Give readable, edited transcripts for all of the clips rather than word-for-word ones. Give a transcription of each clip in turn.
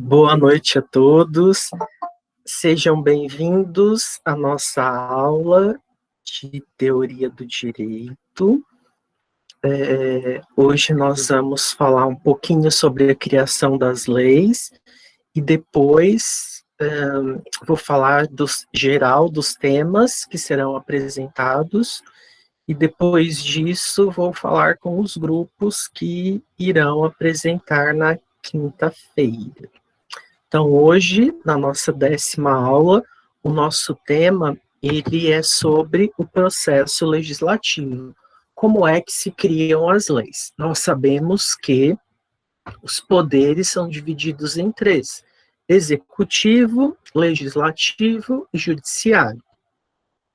Boa noite a todos, sejam bem-vindos à nossa aula de Teoria do Direito. Hoje nós vamos falar um pouquinho sobre a criação das leis e depois vou falar geral dos temas que serão apresentados e depois disso vou falar com os grupos que irão apresentar na quinta-feira. Então, hoje, na nossa 10ª aula, o nosso tema, ele é sobre o processo legislativo. Como é que se criam as leis? Nós sabemos que os poderes são divididos em 3: executivo, legislativo e judiciário.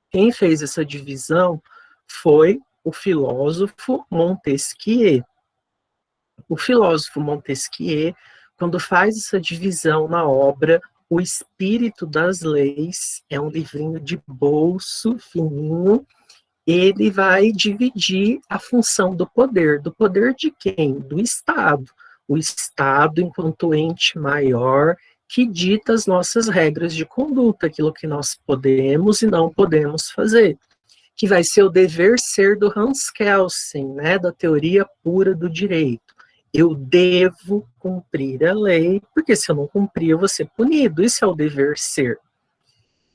Quem fez essa divisão foi o filósofo Montesquieu. O filósofo Montesquieu, quando faz essa divisão na obra O Espírito das Leis, é um livrinho de bolso, fininho, ele vai dividir a função do poder de quem? Do Estado. O Estado, enquanto ente maior, que dita as nossas regras de conduta, aquilo que nós podemos e não podemos fazer, que vai ser o dever ser do Hans Kelsen, né, da teoria pura do direito. Eu devo cumprir a lei, porque se eu não cumprir, eu vou ser punido. Isso é o dever ser.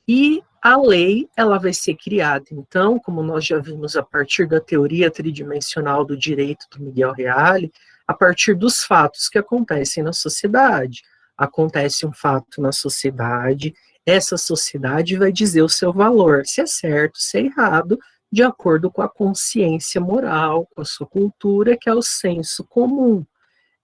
E a lei, ela vai ser criada, então, como nós já vimos a partir da teoria tridimensional do direito do Miguel Reale, a partir dos fatos que acontecem na sociedade. Acontece um fato na sociedade, essa sociedade vai dizer o seu valor, se é certo, se é errado, de acordo com a consciência moral, com a sua cultura, que é o senso comum.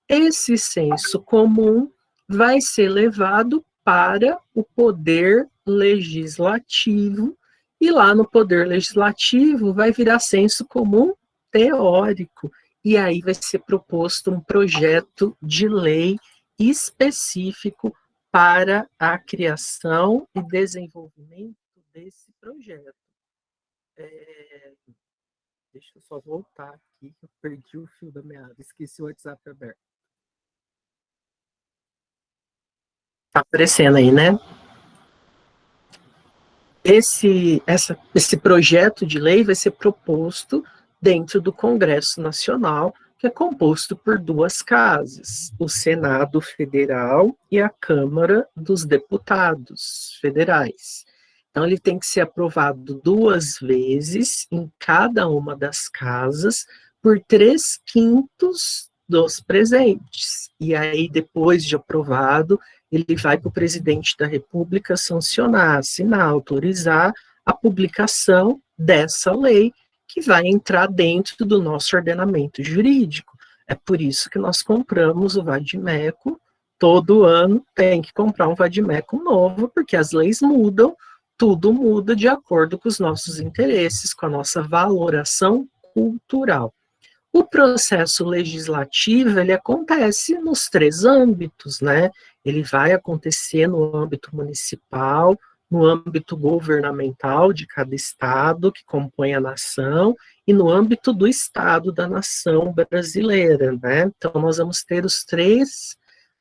Esse senso comum vai ser levado para o poder legislativo, e lá no poder legislativo vai virar senso comum teórico, e aí vai ser proposto um projeto de lei específico para a criação e desenvolvimento desse projeto. Deixa eu só voltar aqui, eu perdi o fio da meada, esqueci o WhatsApp aberto. Tá aparecendo aí, né? Esse projeto de lei vai ser proposto dentro do Congresso Nacional, que é composto por 2 casas, o Senado Federal e a Câmara dos Deputados Federais. Então, ele tem que ser aprovado 2 vezes em cada uma das casas por 3/5 dos presentes. E aí, depois de aprovado, ele vai para o presidente da República sancionar, assinar, autorizar a publicação dessa lei, que vai entrar dentro do nosso ordenamento jurídico. É por isso que nós compramos o vadimeco, todo ano tem que comprar um vadimeco novo, porque as leis mudam, tudo muda de acordo com os nossos interesses, com a nossa valoração cultural. O processo legislativo, ele acontece nos 3 âmbitos, né? Ele vai acontecer no âmbito municipal, no âmbito governamental de cada estado que compõe a nação e no âmbito do estado da nação brasileira, né? Então, nós vamos ter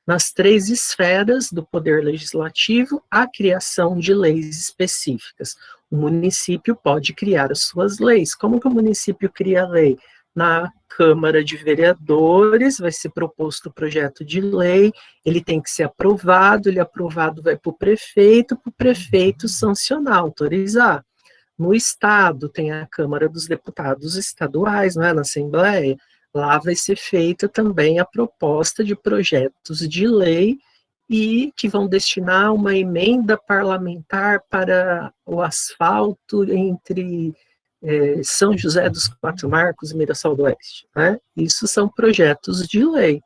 nas 3 esferas do poder legislativo, a criação de leis específicas. O município pode criar as suas leis. Como que o município cria a lei? Na Câmara de Vereadores, vai ser proposto o projeto de lei, ele tem que ser aprovado, ele aprovado vai para o prefeito sancionar, autorizar. No Estado, tem a Câmara dos Deputados Estaduais, né, na Assembleia, lá vai ser feita também a proposta de projetos de lei e que vão destinar uma emenda parlamentar para o asfalto entre São José dos Quatro Marcos e Mirassol do Oeste, né? Isso são projetos de lei.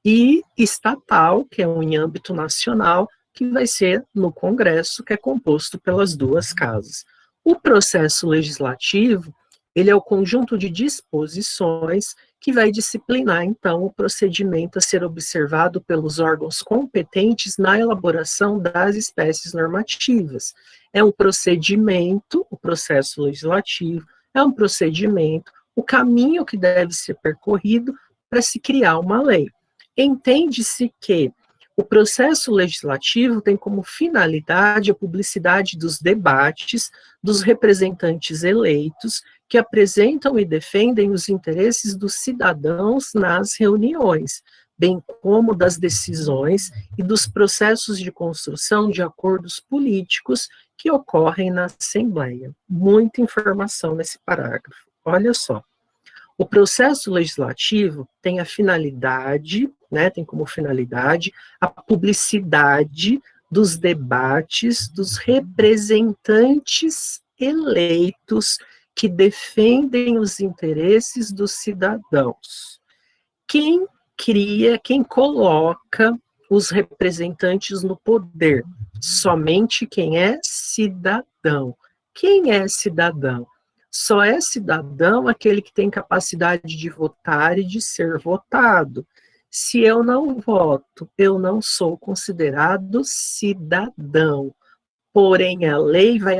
E estatal, que é um em âmbito nacional, que vai ser no Congresso, que é composto pelas 2 casas. O processo legislativo, ele é o conjunto de disposições que vai disciplinar, então, o procedimento a ser observado pelos órgãos competentes na elaboração das espécies normativas. É um procedimento, o processo legislativo, é um procedimento, o caminho que deve ser percorrido para se criar uma lei. Entende-se que O processo legislativo tem como finalidade a publicidade dos debates dos representantes eleitos que apresentam e defendem os interesses dos cidadãos nas reuniões, bem como das decisões e dos processos de construção de acordos políticos que ocorrem na Assembleia. Muita informação nesse parágrafo. Olha só. O processo legislativo tem a finalidade, tem como finalidade a publicidade dos debates dos representantes eleitos que defendem os interesses dos cidadãos. Quem coloca os representantes no poder? Somente quem é cidadão. Quem é cidadão? Só é cidadão aquele que tem capacidade de votar e de ser votado. Se eu não voto, eu não sou considerado cidadão. Porém, a lei vai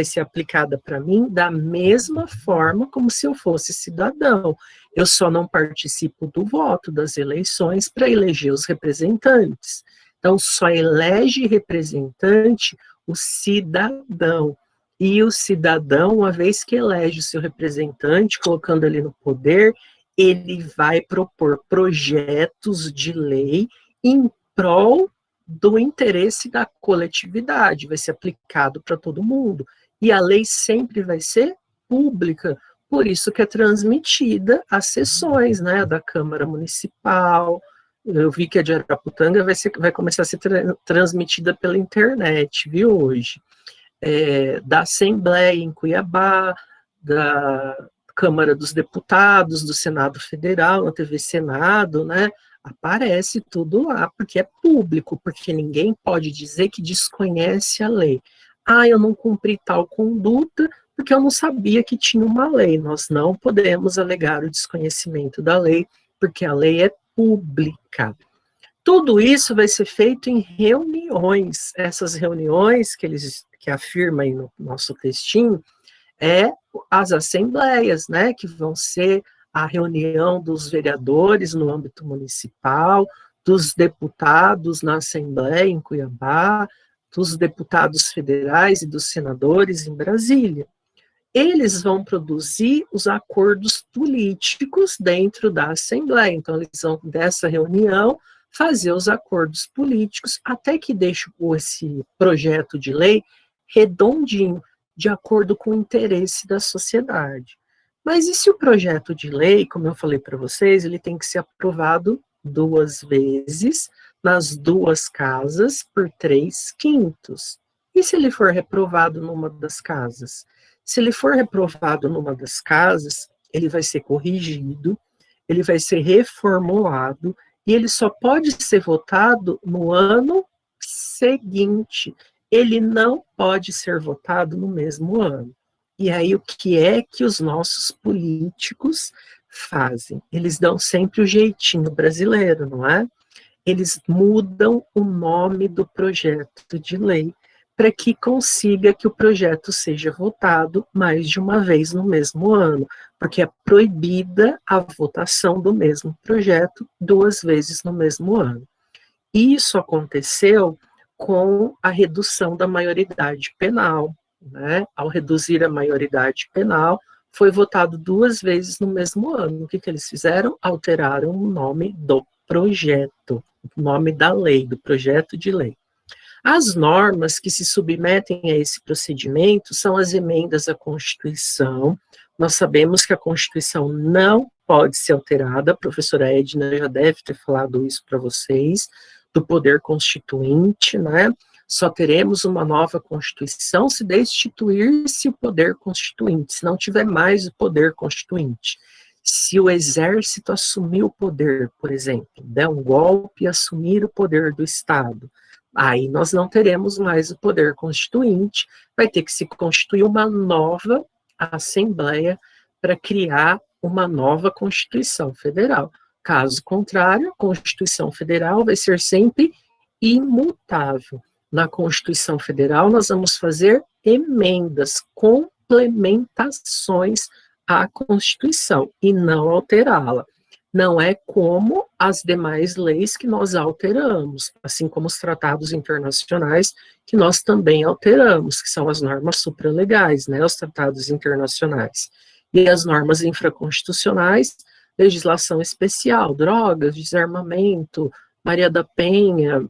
ser aplicada para mim da mesma forma como se eu fosse cidadão. Eu só não participo do voto das eleições para eleger os representantes. Então, só elege representante o cidadão. E o cidadão, uma vez que elege o seu representante, colocando ele no poder, ele vai propor projetos de lei em prol do interesse da coletividade, vai ser aplicado para todo mundo. E a lei sempre vai ser pública, por isso que é transmitida às sessões, da Câmara Municipal. Eu vi que a de Araputanga vai começar a ser transmitida pela internet, viu, hoje. Da Assembleia em Cuiabá, da Câmara dos Deputados, do Senado Federal, na TV Senado, aparece tudo lá, porque é público, porque ninguém pode dizer que desconhece a lei. Eu não cumpri tal conduta porque eu não sabia que tinha uma lei. Nós não podemos alegar o desconhecimento da lei, porque a lei é pública. Tudo isso vai ser feito em reuniões. Essas reuniões que afirma aí no nosso textinho, as assembleias, que vão ser a reunião dos vereadores no âmbito municipal, dos deputados na Assembleia em Cuiabá, dos deputados federais e dos senadores em Brasília. Eles vão produzir os acordos políticos dentro da Assembleia. Então, eles vão, dessa reunião, fazer os acordos políticos até que deixe esse projeto de lei redondinho, de acordo com o interesse da sociedade. Mas e se o projeto de lei, como eu falei para vocês, ele tem que ser aprovado 2 vezes, nas 2 casas, por 3/5? E se ele for reprovado numa das casas? Se ele for reprovado numa das casas, ele vai ser corrigido, ele vai ser reformulado, e ele só pode ser votado no ano seguinte. Ele não pode ser votado no mesmo ano. E aí, o que é que os nossos políticos fazem? Eles dão sempre o jeitinho brasileiro, não é? Eles mudam o nome do projeto de lei para que consiga que o projeto seja votado mais de uma vez no mesmo ano, porque é proibida a votação do mesmo projeto 2 vezes no mesmo ano. Isso aconteceu com a redução da maioridade penal. Ao reduzir a maioridade penal, foi votado 2 vezes no mesmo ano. O que eles fizeram? Alteraram o nome do projeto, o nome da lei, do projeto de lei. As normas que se submetem a esse procedimento são as emendas à Constituição. Nós sabemos que a Constituição não pode ser alterada, a professora Edna já deve ter falado isso para vocês, do poder constituinte, Só teremos uma nova Constituição se destituir-se o poder constituinte, se não tiver mais o poder constituinte. Se o exército assumir o poder, por exemplo, der um golpe e assumir o poder do Estado, aí nós não teremos mais o poder constituinte, vai ter que se constituir uma nova Assembleia para criar uma nova Constituição Federal. Caso contrário, a Constituição Federal vai ser sempre imutável. Na Constituição Federal, nós vamos fazer emendas, complementações à Constituição, e não alterá-la. Não é como as demais leis que nós alteramos, assim como os tratados internacionais que nós também alteramos, que são as normas supralegais, né, os tratados internacionais. E as normas infraconstitucionais, legislação especial, drogas, desarmamento, Maria da Penha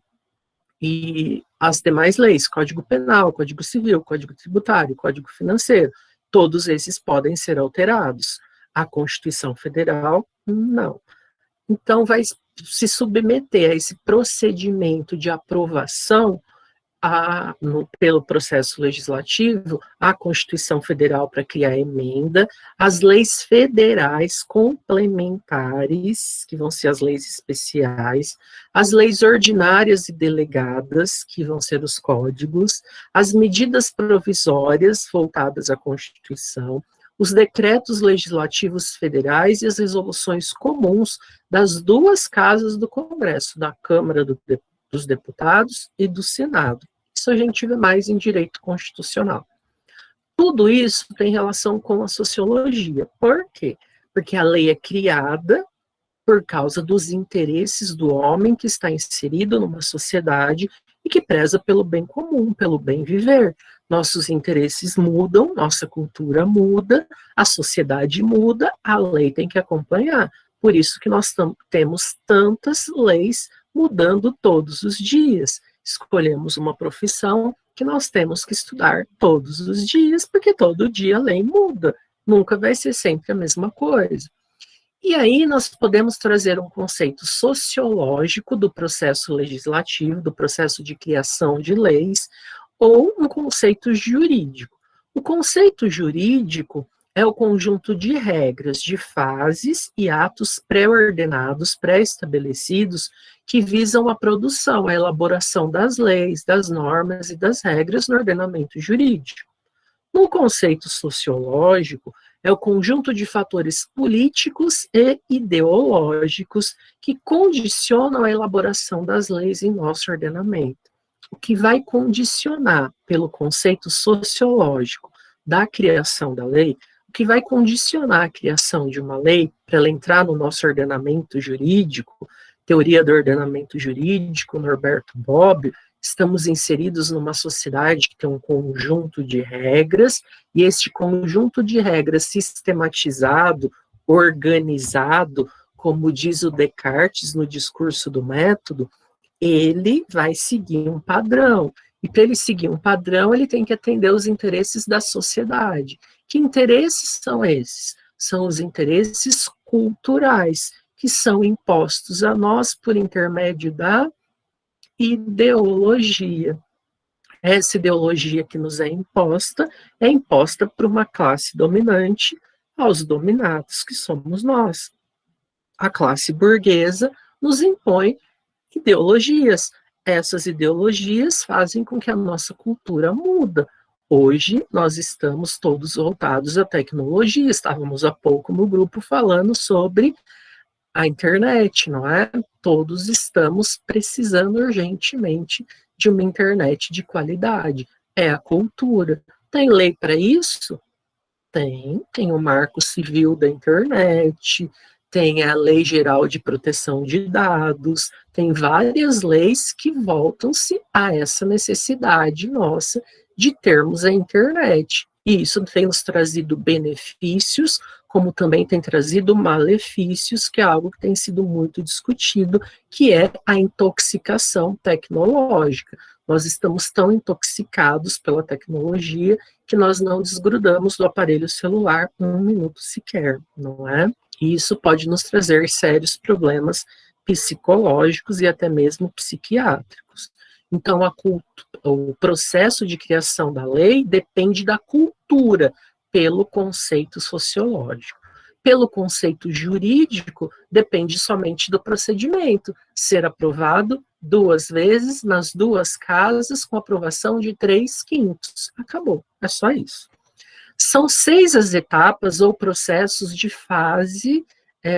e as demais leis, Código Penal, Código Civil, Código Tributário, Código Financeiro, todos esses podem ser alterados. A Constituição Federal, não. Então, vai se submeter a esse procedimento de aprovação pelo processo legislativo, a Constituição Federal para criar emenda, as leis federais complementares, que vão ser as leis especiais, as leis ordinárias e delegadas, que vão ser os códigos, as medidas provisórias voltadas à Constituição, os decretos legislativos federais e as resoluções comuns das duas casas do Congresso, da Câmara dos Deputados e do Senado. Isso a gente vê mais em direito constitucional. Tudo isso tem relação com a sociologia. Por quê? Porque a lei é criada por causa dos interesses do homem que está inserido numa sociedade e que preza pelo bem comum, pelo bem viver. Nossos interesses mudam, nossa cultura muda, a sociedade muda, a lei tem que acompanhar. Por isso que nós temos tantas leis mudando todos os dias. Escolhemos uma profissão que nós temos que estudar todos os dias, porque todo dia a lei muda, nunca vai ser sempre a mesma coisa. E aí nós podemos trazer um conceito sociológico do processo legislativo, do processo de criação de leis, ou um conceito jurídico. O conceito jurídico é o conjunto de regras, de fases e atos pré-ordenados, pré-estabelecidos, que visam a produção, a elaboração das leis, das normas e das regras no ordenamento jurídico. No conceito sociológico, é o conjunto de fatores políticos e ideológicos que condicionam a elaboração das leis em nosso ordenamento. O que vai condicionar, pelo conceito sociológico da criação da lei, o que vai condicionar a criação de uma lei para ela entrar no nosso ordenamento jurídico, teoria do ordenamento jurídico, Norberto Bobbio, estamos inseridos numa sociedade que tem um conjunto de regras, e este conjunto de regras sistematizado, organizado, como diz o Descartes no discurso do método, ele vai seguir um padrão. E para ele seguir um padrão, ele tem que atender os interesses da sociedade. Que interesses são esses? São os interesses culturais, que são impostos a nós por intermédio da ideologia. Essa ideologia que nos é imposta por uma classe dominante aos dominados, que somos nós. A classe burguesa nos impõe ideologias. Essas ideologias fazem com que a nossa cultura muda. Hoje, nós estamos todos voltados à tecnologia. Estávamos há pouco no grupo falando sobre a internet, não é? Todos estamos precisando urgentemente de uma internet de qualidade. É a cultura. Tem lei para isso? Tem o Marco Civil da Internet, tem a Lei Geral de Proteção de Dados, tem várias leis que voltam-se a essa necessidade nossa de termos a internet. E isso tem nos trazido benefícios, como também tem trazido malefícios, que é algo que tem sido muito discutido, que é a intoxicação tecnológica. Nós estamos tão intoxicados pela tecnologia que nós não desgrudamos do aparelho celular um minuto sequer, não é? E isso pode nos trazer sérios problemas psicológicos e até mesmo psiquiátricos. Então, o processo de criação da lei depende da cultura, pelo conceito sociológico. Pelo conceito jurídico, depende somente do procedimento, ser aprovado 2 vezes nas 2 casas com aprovação de 3/5. Acabou, é só isso. São 6 as etapas ou processos de fase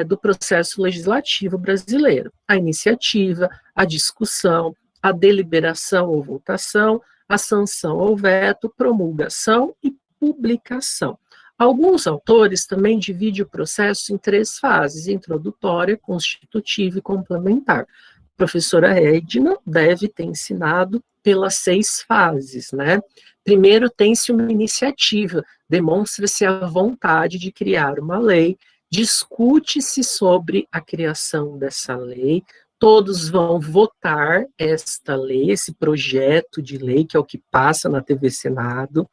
do processo legislativo brasileiro: a iniciativa, a discussão, a deliberação ou votação, a sanção ou veto, promulgação e publicação. Alguns autores também dividem o processo em 3 fases: introdutória, constitutiva e complementar. A professora Edna deve ter ensinado pelas 6 fases, né? Primeiro, tem-se uma iniciativa, demonstra-se a vontade de criar uma lei, discute-se sobre a criação dessa lei, todos vão votar esta lei, esse projeto de lei, que é o que passa na TV Senado.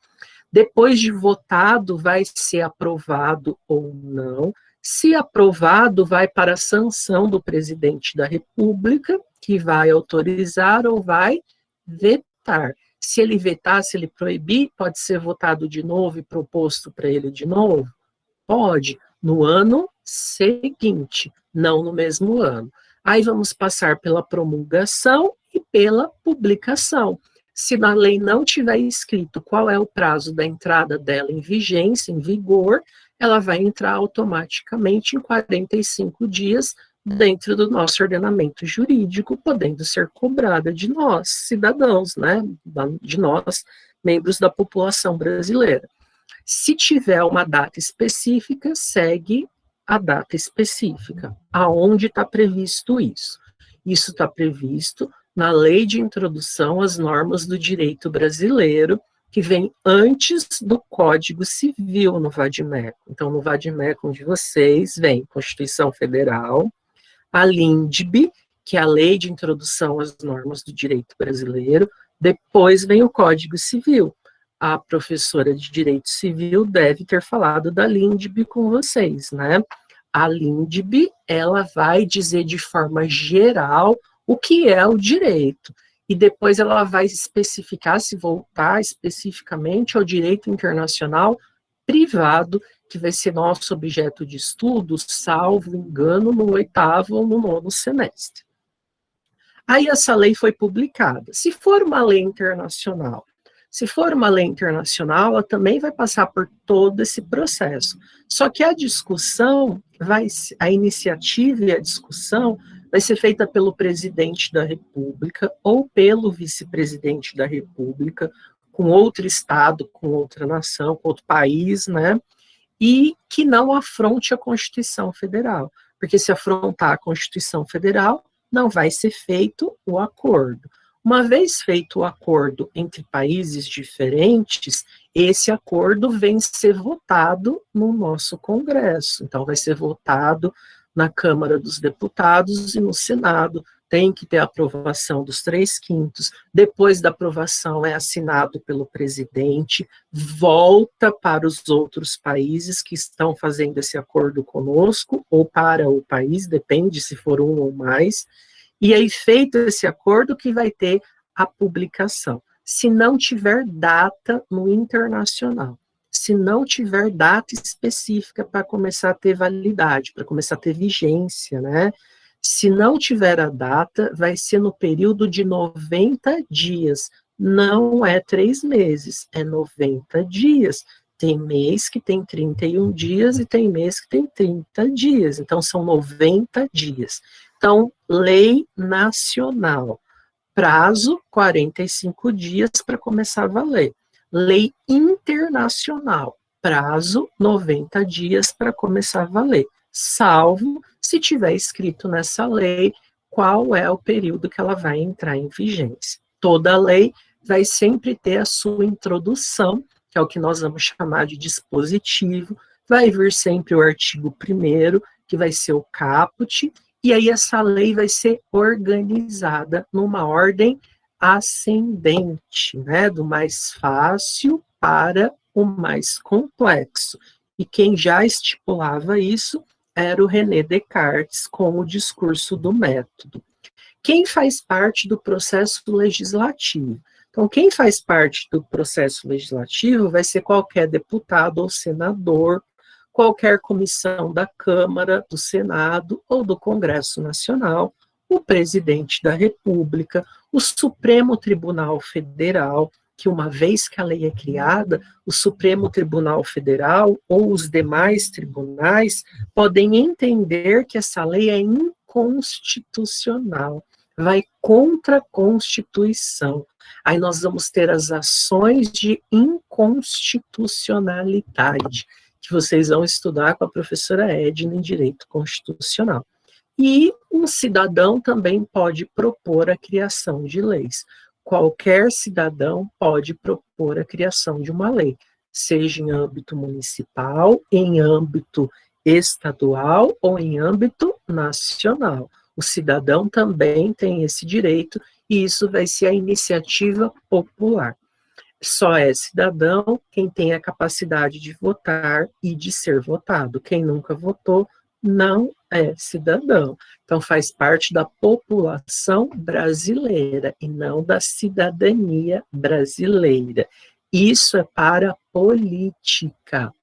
Depois de votado, vai ser aprovado ou não. Se aprovado, vai para a sanção do presidente da República, que vai autorizar ou vai vetar. Se ele vetar, se ele proibir, pode ser votado de novo e proposto para ele de novo? Pode, no ano seguinte, não no mesmo ano. Aí vamos passar pela promulgação e pela publicação. Se na lei não tiver escrito qual é o prazo da entrada dela em vigência, em vigor, ela vai entrar automaticamente em 45 dias dentro do nosso ordenamento jurídico, podendo ser cobrada de nós, cidadãos, né, de nós, membros da população brasileira. Se tiver uma data específica, segue a data específica. Aonde está previsto isso? Isso está previsto na Lei de Introdução às Normas do Direito Brasileiro, que vem antes do Código Civil no Vadimeco. Então, no Vadimeco de vocês, vem Constituição Federal, a LINDB, que é a Lei de Introdução às Normas do Direito Brasileiro, depois vem o Código Civil. A professora de Direito Civil deve ter falado da LINDB com vocês, né? A LINDB, ela vai dizer de forma geral o que é o direito, e depois ela vai especificar, se voltar especificamente ao direito internacional privado, que vai ser nosso objeto de estudo, salvo engano, no 8º ou no 9º semestre. Aí essa lei foi publicada. Se for uma lei internacional, ela também vai passar por todo esse processo. Só que a discussão, a iniciativa e a discussão vai ser feita pelo presidente da República ou pelo vice-presidente da República, com outro estado, com outra nação, com outro país, né? E que não afronte a Constituição Federal, porque se afrontar a Constituição Federal, não vai ser feito o acordo. Uma vez feito o acordo entre países diferentes, esse acordo vem ser votado no nosso Congresso. Então, vai ser votado na Câmara dos Deputados e no Senado. Tem que ter a aprovação dos 3/5. Depois da aprovação, é assinado pelo presidente, volta para os outros países que estão fazendo esse acordo conosco, ou para o país, depende se for um ou mais. E aí, feito esse acordo, que vai ter a publicação. Se não tiver data no internacional, se não tiver data específica para começar a ter validade, para começar a ter vigência, né? Se não tiver a data, vai ser no período de 90 dias. Não é 3 meses, é 90 dias. Tem mês que tem 31 dias e tem mês que tem 30 dias. Então, são 90 dias. Então, lei nacional, prazo 45 dias para começar a valer. Lei internacional, prazo 90 dias para começar a valer, salvo se tiver escrito nessa lei qual é o período que ela vai entrar em vigência. Toda lei vai sempre ter a sua introdução, que é o que nós vamos chamar de dispositivo, vai vir sempre o artigo 1º, que vai ser o caput, e aí essa lei vai ser organizada numa ordem ascendente, né, do mais fácil para o mais complexo. E quem já estipulava isso era o René Descartes com o discurso do método. Quem faz parte do processo legislativo? Então, quem faz parte do processo legislativo vai ser qualquer deputado ou senador, qualquer comissão da Câmara, do Senado ou do Congresso Nacional, o presidente da República, o Supremo Tribunal Federal, que uma vez que a lei é criada, o Supremo Tribunal Federal ou os demais tribunais podem entender que essa lei é inconstitucional, vai contra a Constituição. Aí nós vamos ter as ações de inconstitucionalidade, que vocês vão estudar com a professora Edna em Direito Constitucional. E um cidadão também pode propor a criação de leis. Qualquer cidadão pode propor a criação de uma lei, seja em âmbito municipal, em âmbito estadual ou em âmbito nacional. O cidadão também tem esse direito e isso vai ser a iniciativa popular. Só é cidadão quem tem a capacidade de votar e de ser votado. Quem nunca votou não é cidadão. Então faz parte da população brasileira e não da cidadania brasileira. Isso é para a política.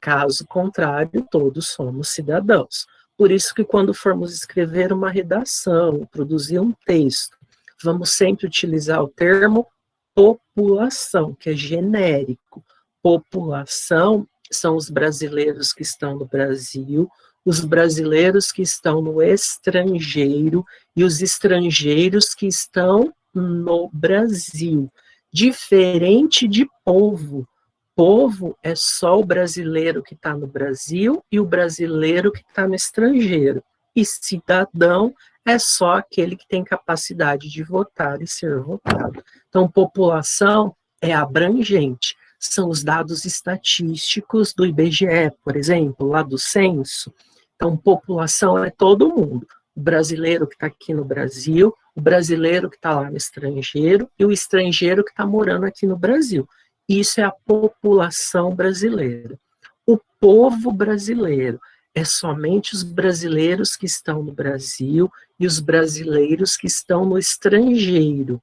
Caso contrário, todos somos cidadãos. Por isso que quando formos escrever uma redação, produzir um texto, vamos sempre utilizar o termo população, que é genérico. População são os brasileiros que estão no Brasil, os brasileiros que estão no estrangeiro e os estrangeiros que estão no Brasil. Diferente de povo. Povo é só o brasileiro que está no Brasil e o brasileiro que está no estrangeiro. E cidadão é só aquele que tem capacidade de votar e ser votado. Então, população é abrangente. São os dados estatísticos do IBGE, por exemplo, lá do censo. Então, população é todo mundo. O brasileiro que está aqui no Brasil, o brasileiro que está lá no estrangeiro e o estrangeiro que está morando aqui no Brasil. Isso é a população brasileira. O povo brasileiro é somente os brasileiros que estão no Brasil e os brasileiros que estão no estrangeiro.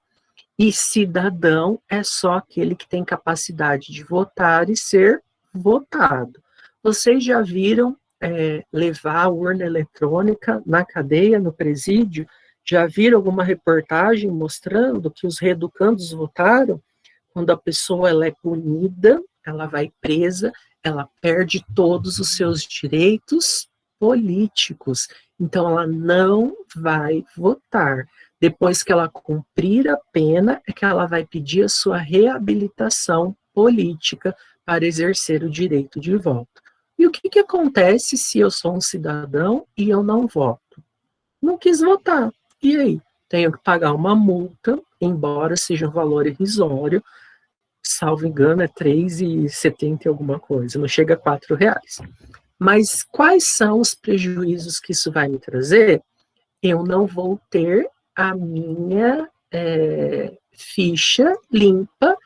E cidadão é só aquele que tem capacidade de votar e ser votado. Vocês já viram levar a urna eletrônica na cadeia, no presídio? Já viram alguma reportagem mostrando que os reeducandos votaram? Quando a pessoa ela é punida, ela vai presa, ela perde todos os seus direitos políticos. Então, ela não vai votar. Depois que ela cumprir a pena, é que ela vai pedir a sua reabilitação política para exercer o direito de voto. E o que acontece se eu sou um cidadão e eu não voto? Não quis votar. E aí? Tenho que pagar uma multa, embora seja um valor irrisório, salvo engano, é R$3,70 alguma coisa, não chega a R$4. Mas quais são os prejuízos que isso vai me trazer? Eu não vou ter a minha ficha limpa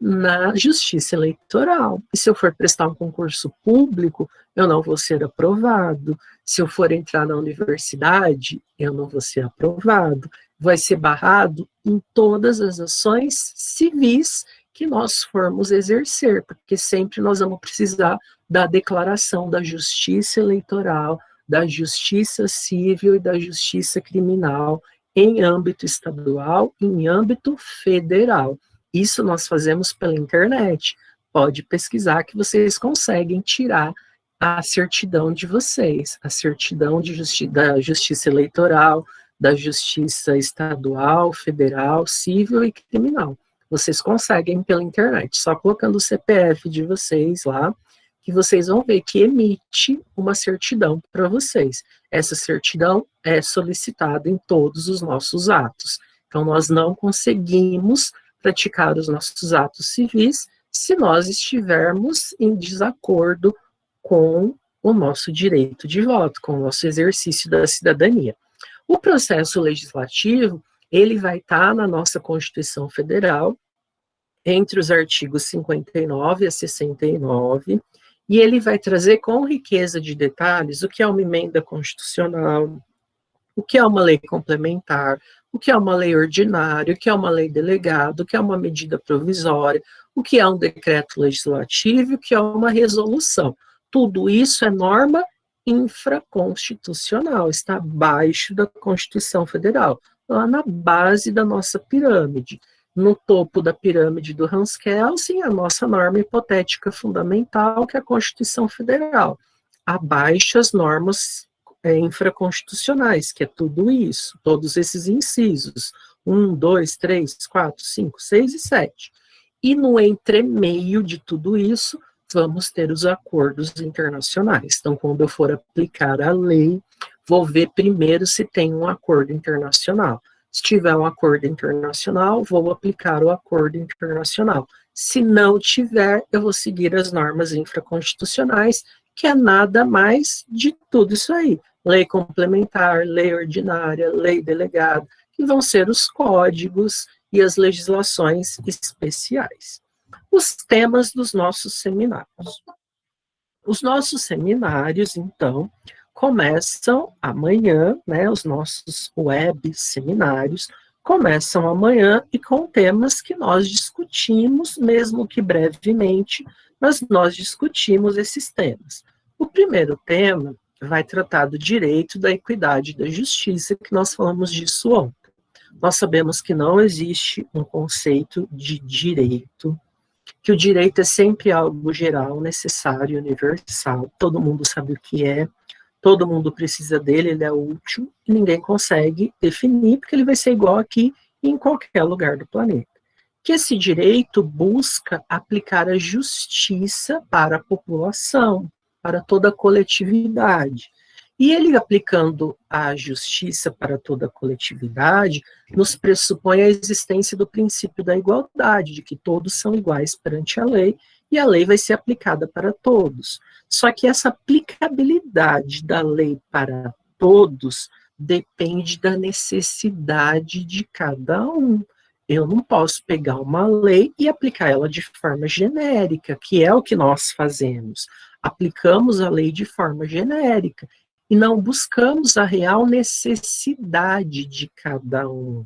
na justiça eleitoral. E se eu for prestar um concurso público, eu não vou ser aprovado. Se eu for entrar na universidade, eu não vou ser aprovado. Vai ser barrado em todas as ações civis que nós formos exercer, porque sempre nós vamos precisar da declaração da justiça eleitoral, da justiça civil e da justiça criminal em âmbito estadual e em âmbito federal. Isso nós fazemos pela internet. Pode pesquisar que vocês conseguem tirar a certidão de vocês, a certidão da justiça eleitoral, da justiça estadual, federal, civil e criminal. Vocês conseguem pela internet, só colocando o CPF de vocês lá, que vocês vão ver que emite uma certidão para vocês. Essa certidão é solicitada em todos os nossos atos. Então, nós não conseguimos praticar os nossos atos civis se nós estivermos em desacordo com o nosso direito de voto, com o nosso exercício da cidadania. O processo legislativo, ele vai estar na nossa Constituição Federal, entre os artigos 59 a 69, e ele vai trazer com riqueza de detalhes o que é uma emenda constitucional, o que é uma lei complementar, o que é uma lei ordinária, o que é uma lei delegada, o que é uma medida provisória, o que é um decreto legislativo, o que é uma resolução. Tudo isso é norma infraconstitucional, está abaixo da Constituição Federal, lá na base da nossa pirâmide. No topo da pirâmide do Hans Kelsen, a nossa norma hipotética fundamental, que é a Constituição Federal. Abaixo as normas infraconstitucionais, que é tudo isso, todos esses incisos, 1, 2, 3, 4, 5, 6 e 7. E no entremeio de tudo isso, vamos ter os acordos internacionais. Então, quando eu for aplicar a lei, vou ver primeiro se tem um acordo internacional. Se tiver um acordo internacional, vou aplicar o acordo internacional. Se não tiver, eu vou seguir as normas infraconstitucionais, que é nada mais de tudo isso aí. Lei complementar, lei ordinária, lei delegada, que vão ser os códigos e as legislações especiais. Os temas dos nossos seminários. Os nossos seminários, então, começam amanhã, né? Os nossos web seminários começam amanhã e com temas que nós discutimos, mesmo que brevemente, mas nós discutimos esses temas. O primeiro tema vai tratar do direito, da equidade e da justiça, que nós falamos disso ontem. Nós sabemos que não existe um conceito de direito, que o direito é sempre algo geral, necessário, universal, todo mundo sabe o que é, todo mundo precisa dele, ele é útil, e ninguém consegue definir, porque ele vai ser igual aqui em qualquer lugar do planeta. Que esse direito busca aplicar a justiça para a população, para toda a coletividade. E ele aplicando a justiça para toda a coletividade, nos pressupõe a existência do princípio da igualdade, de que todos são iguais perante a lei, e a lei vai ser aplicada para todos. Só que essa aplicabilidade da lei para todos depende da necessidade de cada um. Eu não posso pegar uma lei e aplicar ela de forma genérica, que é o que nós fazemos. Aplicamos a lei de forma genérica e não buscamos a real necessidade de cada um.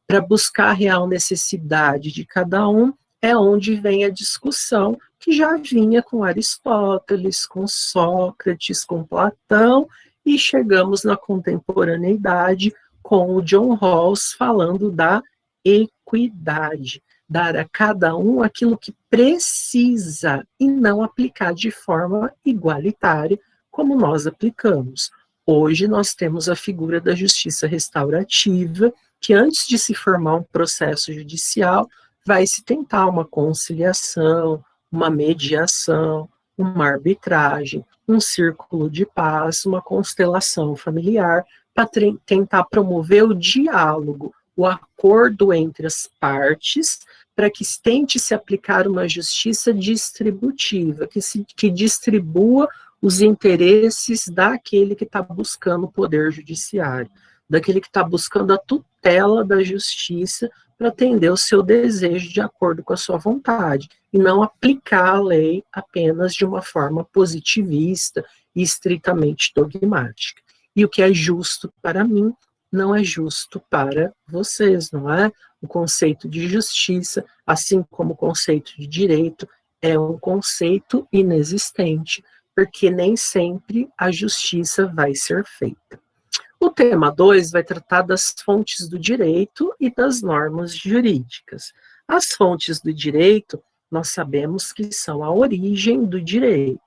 Para buscar a real necessidade de cada um é onde vem a discussão que já vinha com Aristóteles, com Sócrates, com Platão, e chegamos na contemporaneidade com o John Rawls falando da equidade, dar a cada um aquilo que precisa e não aplicar de forma igualitária, como nós aplicamos. Hoje nós temos a figura da justiça restaurativa, que antes de se formar um processo judicial, vai se tentar uma conciliação, uma mediação, uma arbitragem, um círculo de paz, uma constelação familiar, para tentar promover o diálogo, o acordo entre as partes, para que tente se aplicar uma justiça distributiva, que distribua os interesses daquele que está buscando o poder judiciário, daquele que está buscando a tutela da justiça para atender o seu desejo de acordo com a sua vontade, e não aplicar a lei apenas de uma forma positivista e estritamente dogmática. E o que é justo para mim não é justo para vocês, não é? O conceito de justiça, assim como o conceito de direito, é um conceito inexistente, porque nem sempre a justiça vai ser feita. O tema 2 vai tratar das fontes do direito e das normas jurídicas. As fontes do direito, nós sabemos que são a origem do direito.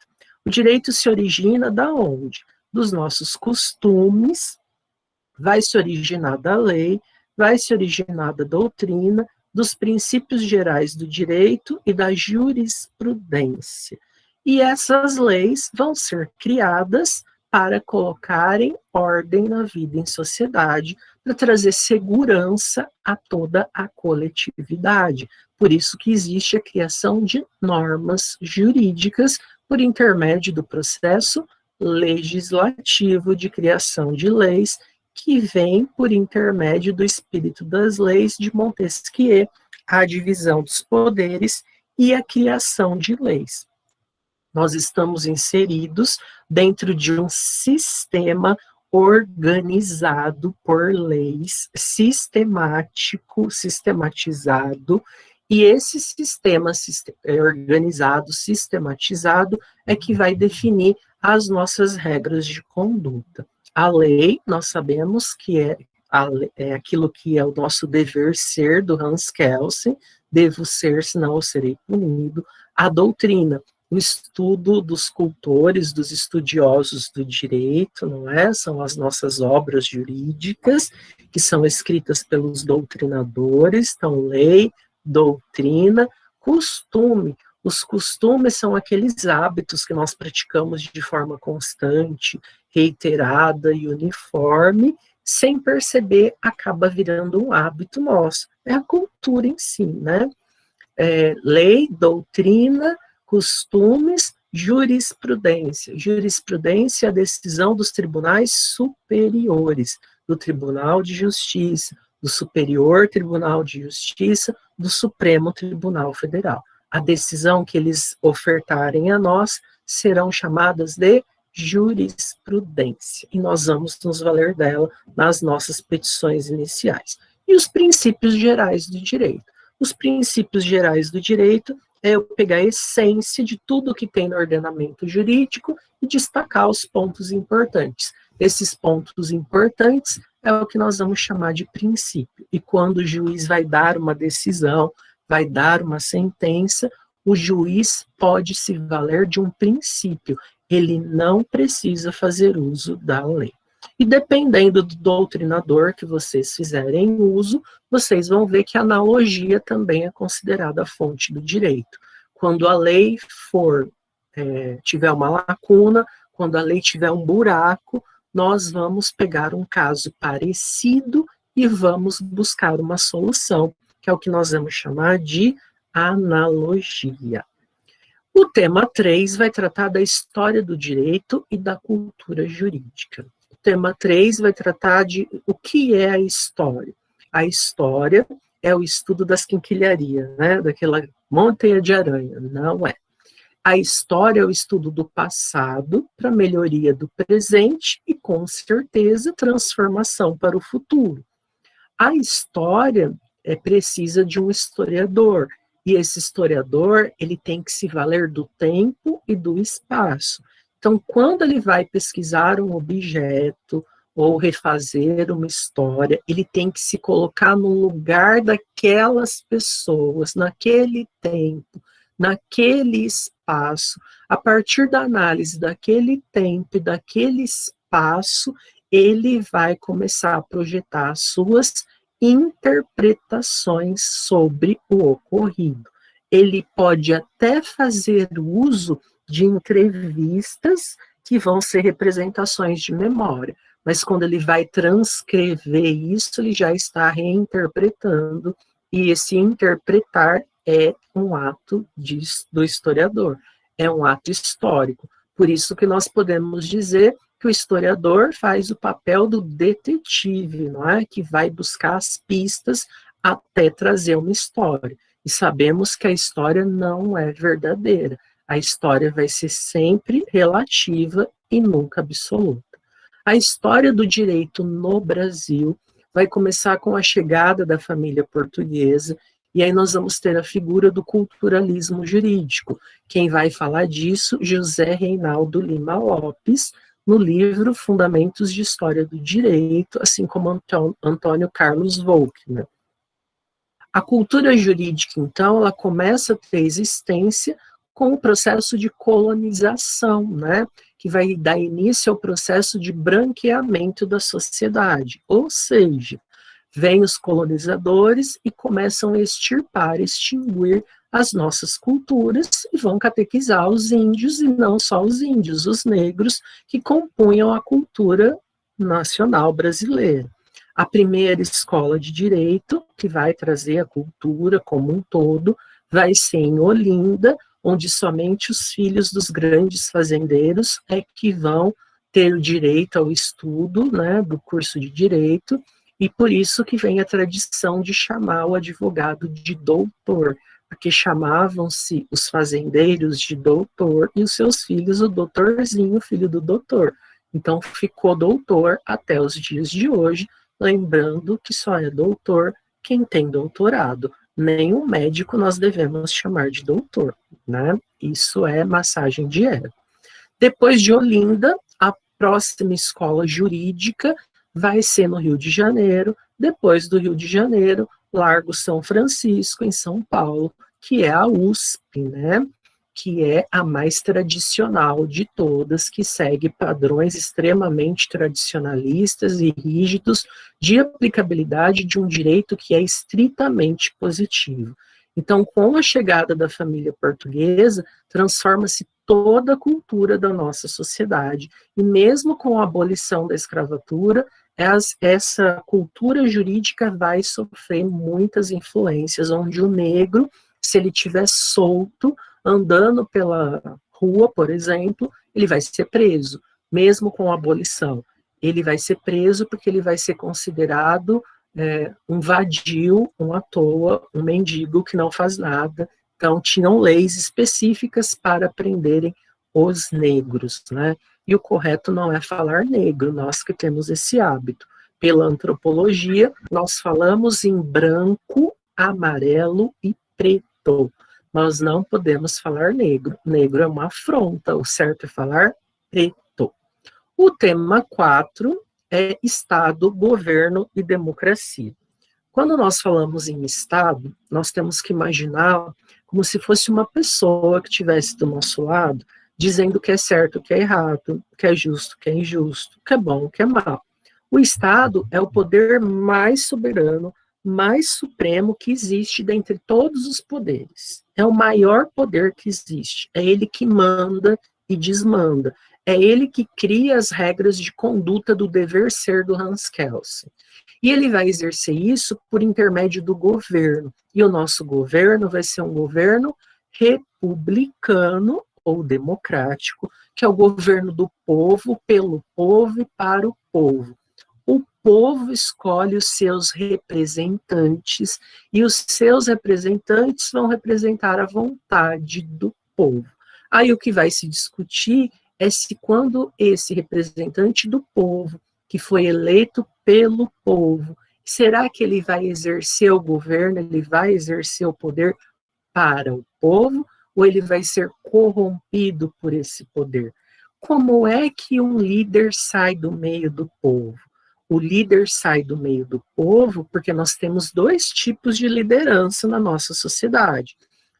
O direito se origina da onde? Dos nossos costumes, vai se originar da lei, vai se originar da doutrina, dos princípios gerais do direito e da jurisprudência. E essas leis vão ser criadas para colocarem ordem na vida em sociedade, para trazer segurança a toda a coletividade. Por isso que existe a criação de normas jurídicas por intermédio do processo legislativo de criação de leis, que vem por intermédio do espírito das leis de Montesquieu, a divisão dos poderes e a criação de leis. Nós estamos inseridos dentro de um sistema organizado por leis, sistemático, sistematizado, e esse sistema organizado, sistematizado, é que vai definir as nossas regras de conduta. A lei, nós sabemos que é aquilo que é o nosso dever ser, do Hans Kelsen, devo ser, senão eu serei punido. A doutrina, o estudo dos cultores, dos estudiosos do direito, não é? São as nossas obras jurídicas, que são escritas pelos doutrinadores, então lei, doutrina, costume. Os costumes são aqueles hábitos que nós praticamos de forma constante, reiterada e uniforme, sem perceber, acaba virando um hábito nosso. É a cultura em si, né? Lei, doutrina, costumes, jurisprudência. Jurisprudência é a decisão dos tribunais superiores, do Tribunal de Justiça, do Superior Tribunal de Justiça, do Supremo Tribunal Federal. A decisão que eles ofertarem a nós serão chamadas de jurisprudência, e nós vamos nos valer dela nas nossas petições iniciais. E os princípios gerais do direito. Os princípios gerais do direito é eu pegar a essência de tudo que tem no ordenamento jurídico e destacar os pontos importantes. Esses pontos importantes é o que nós vamos chamar de princípio. E quando o juiz vai dar uma decisão, vai dar uma sentença, o juiz pode se valer de um princípio. Ele não precisa fazer uso da lei. E dependendo do doutrinador que vocês fizerem uso, vocês vão ver que a analogia também é considerada a fonte do direito. Quando a lei tiver uma lacuna, quando a lei tiver um buraco, nós vamos pegar um caso parecido e vamos buscar uma solução, que é o que nós vamos chamar de analogia. O tema 3 vai tratar da história do direito e da cultura jurídica. O tema 3 vai tratar de o que é a história. A história é o estudo das quinquilharias, né? Daquela montanha de aranha, não é. A história é o estudo do passado para melhoria do presente e, com certeza, transformação para o futuro. A história precisa de um historiador, e esse historiador ele tem que se valer do tempo e do espaço. Então, quando ele vai pesquisar um objeto ou refazer uma história, ele tem que se colocar no lugar daquelas pessoas, naquele tempo, naquele espaço. A partir da análise daquele tempo e daquele espaço, ele vai começar a projetar as suas interpretações sobre o ocorrido. Ele pode até fazer uso de entrevistas que vão ser representações de memória, mas quando ele vai transcrever isso, ele já está reinterpretando, e esse interpretar é um ato do historiador, é um ato histórico. Por isso que nós podemos dizer que o historiador faz o papel do detetive, não é? Que vai buscar as pistas até trazer uma história. E sabemos que a história não é verdadeira. A história vai ser sempre relativa e nunca absoluta. A história do direito no Brasil vai começar com a chegada da família portuguesa, e aí nós vamos ter a figura do culturalismo jurídico. Quem vai falar disso? José Reinaldo Lima Lopes, no livro Fundamentos de História do Direito, assim como Antônio Carlos Volkner. A cultura jurídica, então, ela começa a ter existência com o processo de colonização, né, que vai dar início ao processo de branqueamento da sociedade, ou seja, vêm os colonizadores e começam a extinguir as nossas culturas e vão catequizar os índios, e não só os índios, os negros que compunham a cultura nacional brasileira. A primeira escola de direito, que vai trazer a cultura como um todo, vai ser em Olinda, onde somente os filhos dos grandes fazendeiros é que vão ter o direito ao estudo, né, do curso de direito, e por isso que vem a tradição de chamar o advogado de doutor, porque chamavam-se os fazendeiros de doutor e os seus filhos o doutorzinho, filho do doutor. Então ficou doutor até os dias de hoje, lembrando que só é doutor quem tem doutorado. Nenhum médico nós devemos chamar de doutor, né? Isso é massagem de ego. Depois de Olinda, a próxima escola jurídica vai ser no Rio de Janeiro. Depois do Rio de Janeiro, Largo São Francisco, em São Paulo, que é a USP, né? Que é a mais tradicional de todas, que segue padrões extremamente tradicionalistas e rígidos de aplicabilidade de um direito que é estritamente positivo. Então, com a chegada da família portuguesa, transforma-se toda a cultura da nossa sociedade. E mesmo com a abolição da escravatura, essa cultura jurídica vai sofrer muitas influências, onde o negro, se ele estiver solto, andando pela rua, por exemplo, ele vai ser preso, mesmo com a abolição. Ele vai ser preso porque ele vai ser considerado um vadio, um à toa, um mendigo que não faz nada. Então, tinham leis específicas para prenderem os negros, né? E o correto não é falar negro, nós que temos esse hábito. Pela antropologia, nós falamos em branco, amarelo e preto. Nós não podemos falar negro. Negro é uma afronta, o certo é falar preto. O tema 4 é Estado, Governo e Democracia. Quando nós falamos em Estado, nós temos que imaginar como se fosse uma pessoa que estivesse do nosso lado, dizendo o que é certo, o que é errado, o que é justo, o que é injusto, o que é bom, o que é mal. O Estado é o poder mais soberano, mais supremo que existe dentre todos os poderes. É o maior poder que existe. É ele que manda e desmanda. É ele que cria as regras de conduta do dever ser do Hans Kelsen. E ele vai exercer isso por intermédio do governo. E o nosso governo vai ser um governo republicano ou democrático, que é o governo do povo, pelo povo e para o povo. O povo escolhe os seus representantes e os seus representantes vão representar a vontade do povo. Aí o que vai se discutir é se quando esse representante do povo, que foi eleito pelo povo, será que ele vai exercer o governo, ele vai exercer o poder para o povo, ou ele vai ser corrompido por esse poder? Como é que um líder sai do meio do povo? O líder sai do meio do povo porque nós temos dois tipos de liderança na nossa sociedade.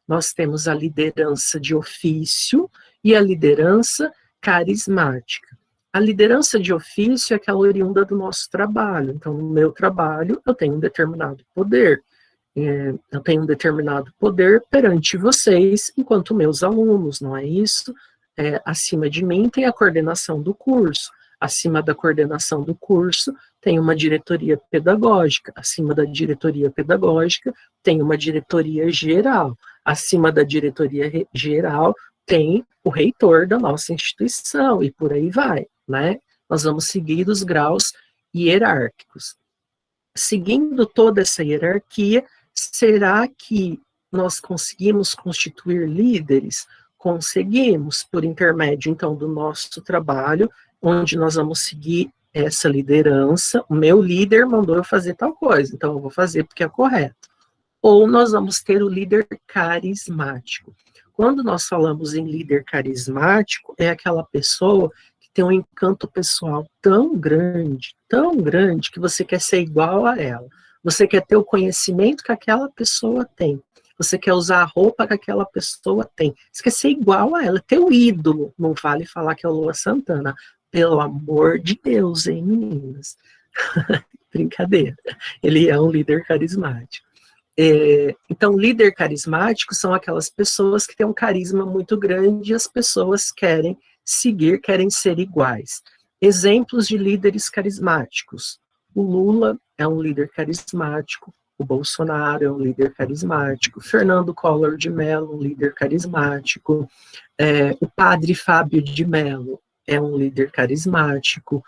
Nós temos a liderança de ofício e a liderança carismática. A liderança de ofício é aquela oriunda do nosso trabalho. Então, no meu trabalho, eu tenho um determinado poder. Eu tenho um determinado poder perante vocês, enquanto meus alunos, não é isso? Acima de mim tem a coordenação do curso. Acima da coordenação do curso tem uma diretoria pedagógica. Acima da diretoria pedagógica tem uma diretoria geral. Acima da diretoria geral tem o reitor da nossa instituição, e por aí vai, né? Nós vamos seguir os graus hierárquicos. Seguindo toda essa hierarquia, será que nós conseguimos constituir líderes? Conseguimos, por intermédio, então, do nosso trabalho, onde nós vamos seguir essa liderança. O meu líder mandou eu fazer tal coisa, então eu vou fazer porque é correto. Ou nós vamos ter o líder carismático. Quando nós falamos em líder carismático, é aquela pessoa que tem um encanto pessoal tão grande, que você quer ser igual a ela. Você quer ter o conhecimento que aquela pessoa tem. Você quer usar a roupa que aquela pessoa tem. Você quer ser igual a ela, teu ídolo. Não vale falar que é o Lua Santana. Pelo amor de Deus, hein, meninas? Brincadeira. Ele é um líder carismático. Então, líder carismático são aquelas pessoas que têm um carisma muito grande e as pessoas querem seguir, querem ser iguais. Exemplos de líderes carismáticos. O Lula é um líder carismático, o Bolsonaro é um líder carismático, Fernando Collor de Mello, um líder carismático, o padre Fábio de Mello é um líder carismático,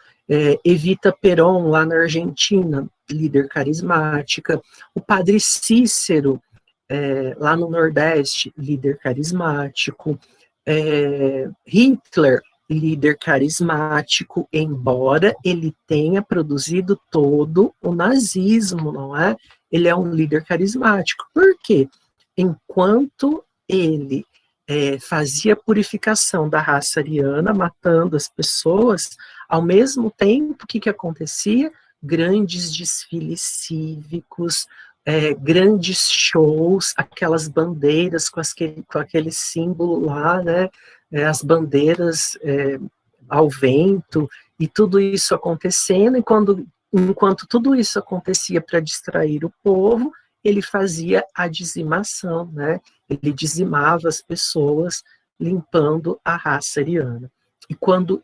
Evita Peron, lá na Argentina, líder carismática, o padre Cícero, lá no Nordeste, líder carismático, Hitler, líder carismático, embora ele tenha produzido todo o nazismo, não é? Ele é um líder carismático. Por quê? Enquanto ele fazia purificação da raça ariana, matando as pessoas, ao mesmo tempo, o que acontecia? Grandes desfiles cívicos, grandes shows, aquelas bandeiras com aquele símbolo lá, né? As bandeiras ao vento, e tudo isso acontecendo, e enquanto tudo isso acontecia para distrair o povo, ele fazia a dizimação, né? Ele dizimava as pessoas, limpando a raça ariana.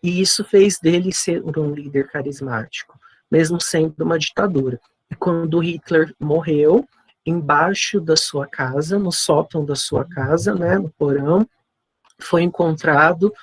E isso fez dele ser um líder carismático, mesmo sendo uma ditadura. E quando Hitler morreu, embaixo da sua casa, no sótão da sua casa, né, no porão, foi encontrado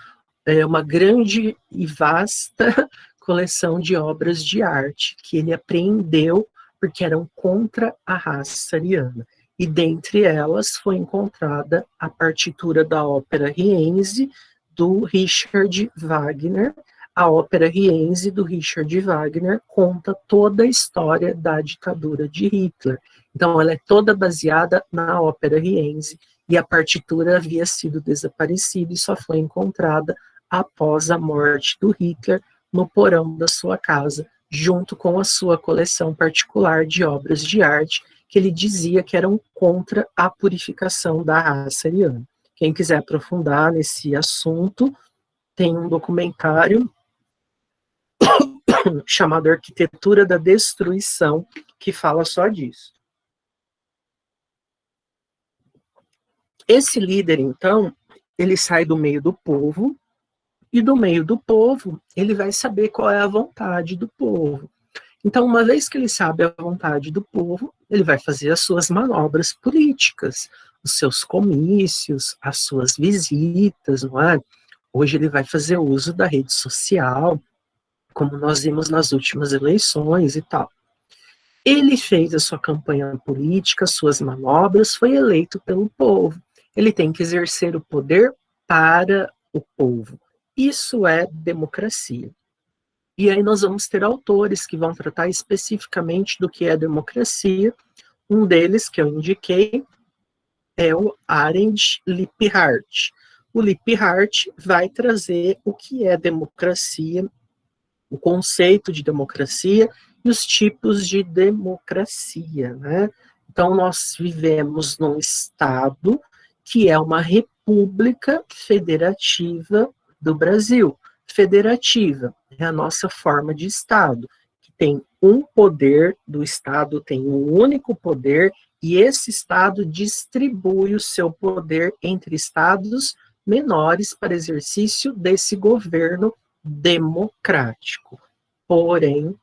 uma grande e vasta coleção de obras de arte que ele apreendeu porque eram contra a raça ariana. E dentre elas foi encontrada a partitura da ópera Rienzi, do Richard Wagner. A ópera Rienzi, do Richard Wagner, conta toda a história da ditadura de Hitler. Então, ela é toda baseada na ópera Rienzi, e a partitura havia sido desaparecida e só foi encontrada após a morte do Hitler no porão da sua casa, junto com a sua coleção particular de obras de arte, que ele dizia que eram contra a purificação da raça ariana. Quem quiser aprofundar nesse assunto, tem um documentário chamado Arquitetura da Destruição, que fala só disso. Esse líder, então, ele sai do meio do povo, e do meio do povo, ele vai saber qual é a vontade do povo. Então, uma vez que ele sabe a vontade do povo, ele vai fazer as suas manobras políticas, os seus comícios, as suas visitas, não é? Hoje ele vai fazer uso da rede social, como nós vimos nas últimas eleições e tal. Ele fez a sua campanha política, suas manobras, foi eleito pelo povo. Ele tem que exercer o poder para o povo. Isso é democracia. E aí nós vamos ter autores que vão tratar especificamente do que é democracia. Um deles, que eu indiquei, é o Arendt Liphart. O Liphart vai trazer o que é democracia, o conceito de democracia e os tipos de democracia, né? Então, nós vivemos num Estado que é uma república federativa do Brasil. Federativa é a nossa forma de Estado, que tem um poder do Estado, tem um único poder, e esse Estado distribui o seu poder entre Estados menores para exercício desse governo democrático. Porém,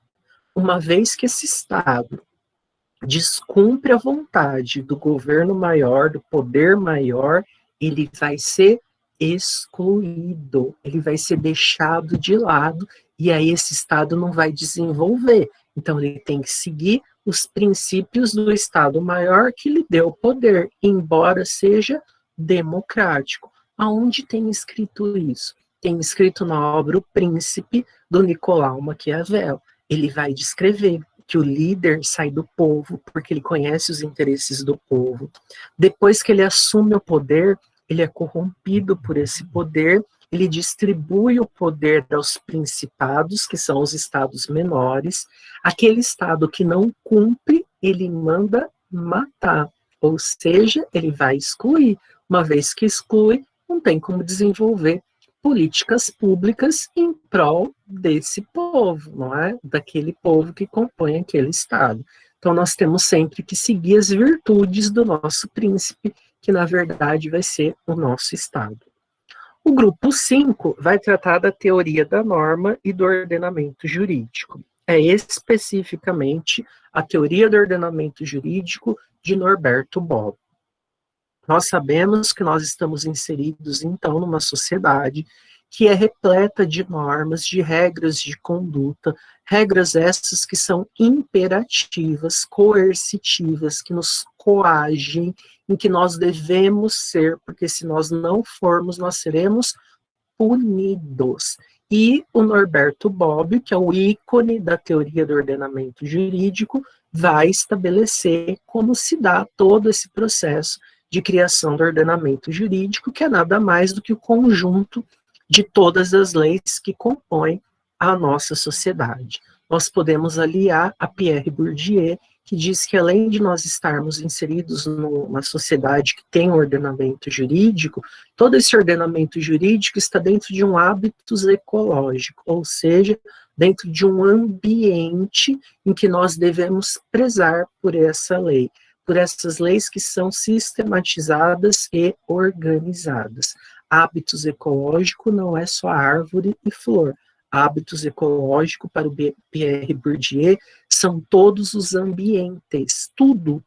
uma vez que esse Estado descumpre a vontade do governo maior, do poder maior, ele vai ser excluído, ele vai ser deixado de lado, e aí esse Estado não vai desenvolver. Então, ele tem que seguir os princípios do Estado maior que lhe deu poder, embora seja democrático. Aonde tem escrito isso? Tem escrito na obra O Príncipe, do Nicolau Maquiavel. Ele vai descrever que o líder sai do povo, porque ele conhece os interesses do povo. Depois que ele assume o poder, ele é corrompido por esse poder, ele distribui o poder aos principados, que são os estados menores. Aquele estado que não cumpre, ele manda matar, ou seja, ele vai excluir. Uma vez que exclui, não tem como desenvolver políticas públicas em prol desse povo, não é? Daquele povo que compõe aquele Estado. Então, nós temos sempre que seguir as virtudes do nosso príncipe, que na verdade vai ser o nosso Estado. O grupo 5 vai tratar da teoria da norma e do ordenamento jurídico. É especificamente a teoria do ordenamento jurídico de Norberto Bobbio. Nós sabemos que nós estamos inseridos, então, numa sociedade que é repleta de normas, de regras de conduta, regras essas que são imperativas, coercitivas, que nos coagem, em que nós devemos ser, porque se nós não formos, nós seremos punidos. E o Norberto Bobbio, que é o ícone da teoria do ordenamento jurídico, vai estabelecer como se dá todo esse processo de criação do ordenamento jurídico, que é nada mais do que o conjunto de todas as leis que compõem a nossa sociedade. Nós podemos aliar a Pierre Bourdieu, que diz que além de nós estarmos inseridos numa sociedade que tem um ordenamento jurídico, todo esse ordenamento jurídico está dentro de um hábitus ecológico, ou seja, dentro de um ambiente em que nós devemos prezar por essa lei. por essas leis que são sistematizadas e organizadas. Hábitos ecológico não é só árvore e flor. Hábitos ecológico para o Pierre Bourdieu são todos os ambientes. Tudo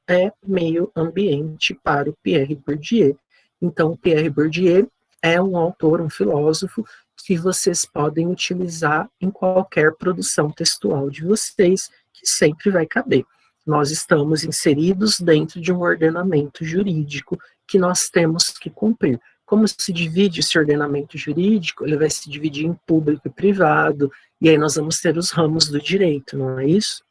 é meio ambiente para o Pierre Bourdieu. Então, o Pierre Bourdieu é um autor, um filósofo, que vocês podem utilizar em qualquer produção textual de vocês, que sempre vai caber. Nós estamos inseridos dentro de um ordenamento jurídico que nós temos que cumprir. Como se divide esse ordenamento jurídico? Ele vai se dividir em público e privado, e aí nós vamos ter os ramos do direito, não é isso?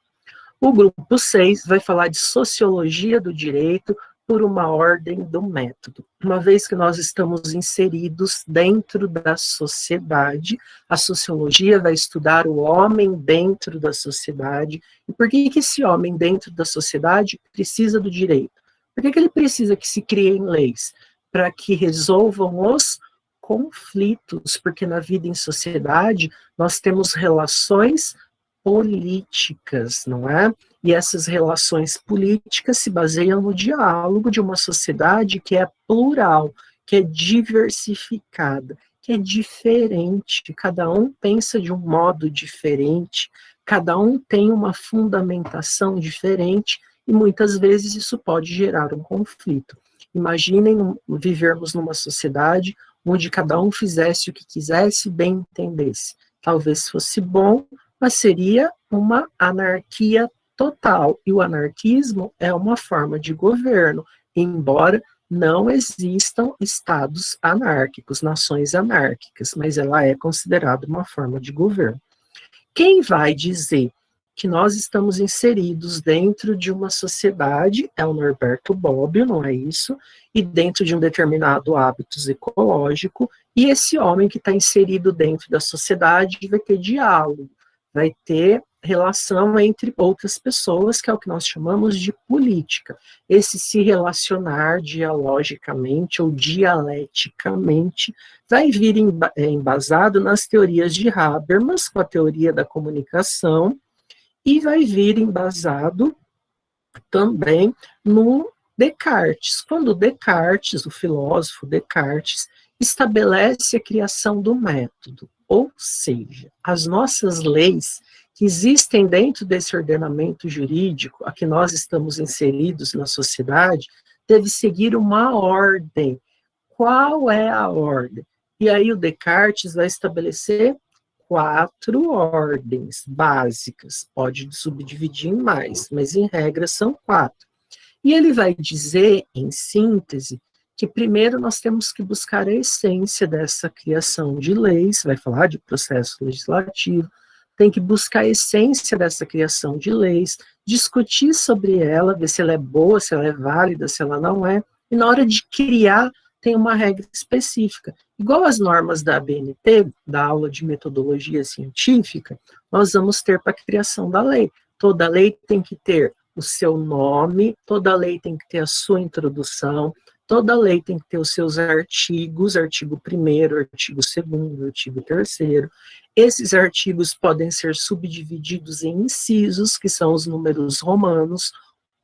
O grupo 6 vai falar de sociologia do direito por uma ordem do método. Uma vez que nós estamos inseridos dentro da sociedade, a sociologia vai estudar o homem dentro da sociedade. E por que esse homem dentro da sociedade precisa do direito? Por que ele precisa que se criem leis? Para que resolvam os conflitos, porque na vida em sociedade nós temos relações políticas, não é? E essas relações políticas se baseiam no diálogo de uma sociedade que é plural, que é diversificada, que é diferente, cada um pensa de um modo diferente, cada um tem uma fundamentação diferente, e muitas vezes isso pode gerar um conflito. Imaginem vivermos numa sociedade onde cada um fizesse o que quisesse e bem entendesse. Talvez fosse bom, mas seria uma anarquia total. E o anarquismo é uma forma de governo, embora não existam estados anárquicos, nações anárquicas, mas ela é considerada uma forma de governo. Quem vai dizer que nós estamos inseridos dentro de uma sociedade é o Norberto Bobbio, não é isso? E dentro de um determinado hábito ecológico, e esse homem que está inserido dentro da sociedade vai ter diálogo, vai ter relação entre outras pessoas, que é o que nós chamamos de política. Esse se relacionar dialogicamente ou dialeticamente vai vir embasado nas teorias de Habermas, com a teoria da comunicação, e vai vir embasado também no Descartes. Quando Descartes, o filósofo Descartes, estabelece a criação do método, ou seja, as nossas leis que existem dentro desse ordenamento jurídico a que nós estamos inseridos na sociedade, deve seguir uma ordem. Qual é a ordem? E aí o Descartes vai estabelecer 4 ordens básicas, pode subdividir em mais, mas em regra são 4. E ele vai dizer, em síntese, que primeiro nós temos que buscar a essência dessa criação de leis, vai falar de processo legislativo, tem que buscar a essência dessa criação de leis, discutir sobre ela, ver se ela é boa, se ela é válida, se ela não é, e na hora de criar, tem uma regra específica. Igual as normas da ABNT, da aula de metodologia científica, nós vamos ter para a criação da lei. Toda lei tem que ter o seu nome, toda lei tem que ter a sua introdução, toda lei tem que ter os seus artigos, artigo 1º, artigo 2º, artigo 3º. Esses artigos podem ser subdivididos em incisos, que são os números romanos,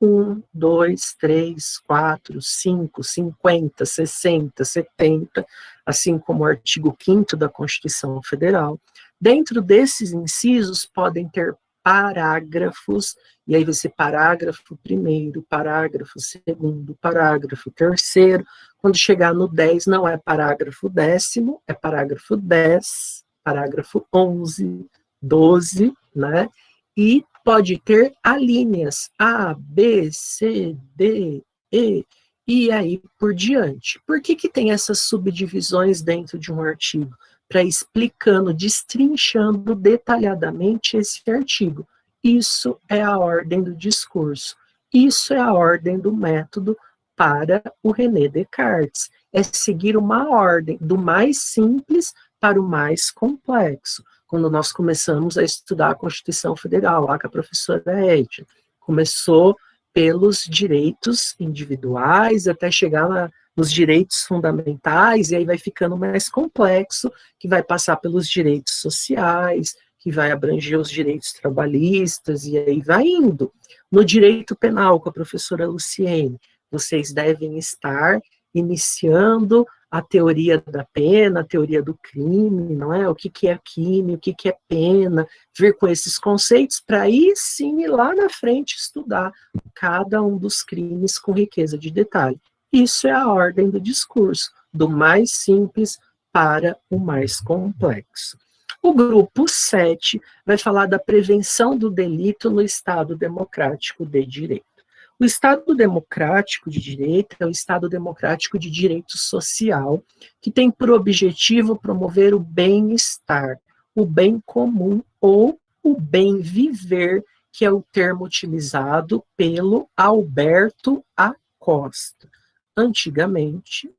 1, 2, 3, 4, 5, 50, 60, 70, assim como o artigo 5º da Constituição Federal. Dentro desses incisos podem ter parágrafos, e aí vai ser parágrafo 1º, parágrafo 2º, parágrafo 3º. Quando chegar no 10, não é parágrafo 10º, é parágrafo 10, parágrafo 11, 12, né? E pode ter alíneas A, B, C, D, E, e aí por diante. Por que tem essas subdivisões dentro de um artigo? Para explicando, destrinchando detalhadamente esse artigo. Isso é a ordem do discurso. Isso é a ordem do método para o René Descartes. É seguir uma ordem do mais simples para o mais complexo. Quando nós começamos a estudar a Constituição Federal, lá com a professora Edna, começou pelos direitos individuais até chegar nos direitos fundamentais, e aí vai ficando mais complexo, que vai passar pelos direitos sociais, que vai abranger os direitos trabalhistas, e aí vai indo. No direito penal, com a professora Luciene, vocês devem estar iniciando a teoria da pena, a teoria do crime, não é? O que é crime, o que é pena, vir com esses conceitos para aí sim ir lá na frente estudar cada um dos crimes com riqueza de detalhe. Isso é a ordem do discurso, do mais simples para o mais complexo. O grupo 7 vai falar da prevenção do delito no Estado democrático de direito. O Estado democrático de direito é o Estado democrático de direito social, que tem por objetivo promover o bem-estar, o bem comum ou o bem viver, que é o termo utilizado pelo Alberto Acosta. Antigamente,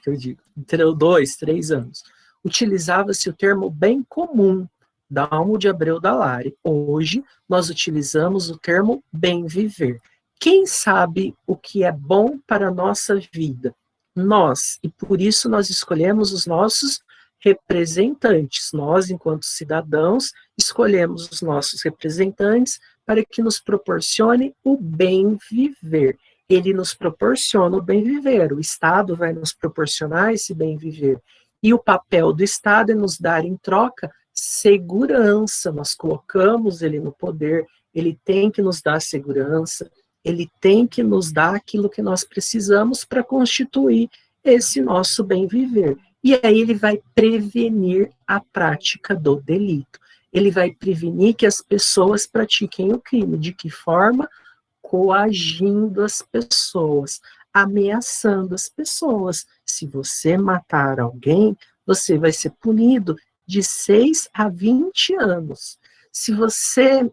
que eu digo, entre 2, 3 anos, utilizava-se o termo bem comum, Dalmo de Abreu Dallari. Hoje, nós utilizamos o termo bem viver. Quem sabe o que é bom para a nossa vida? Nós, e por isso nós escolhemos os nossos representantes. Nós, enquanto cidadãos, escolhemos os nossos representantes para que nos proporcione o bem viver. Ele nos proporciona o bem viver, o Estado vai nos proporcionar esse bem viver. E o papel do Estado é nos dar em troca segurança. Nós colocamos ele no poder, ele tem que nos dar segurança, ele tem que nos dar aquilo que nós precisamos para constituir esse nosso bem viver. E aí ele vai prevenir a prática do delito. Ele vai prevenir que as pessoas pratiquem o crime. De que forma? Coagindo as pessoas, ameaçando as pessoas. Se você matar alguém, você vai ser punido de 6 a 20 anos. Se você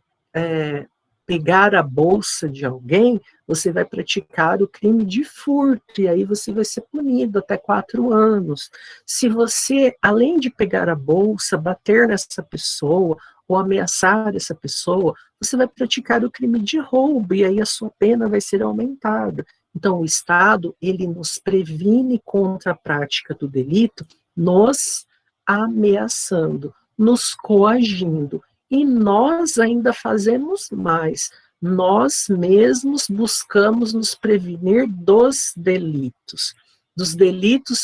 pegar a bolsa de alguém, você vai praticar o crime de furto, e aí você vai ser punido até 4 anos. Se você, além de pegar a bolsa, bater nessa pessoa, ou ameaçar essa pessoa, você vai praticar o crime de roubo, e aí a sua pena vai ser aumentada. Então, o Estado, ele nos previne contra a prática do delito, nos ameaçando, nos coagindo. E nós ainda fazemos mais. Nós mesmos buscamos nos prevenir dos delitos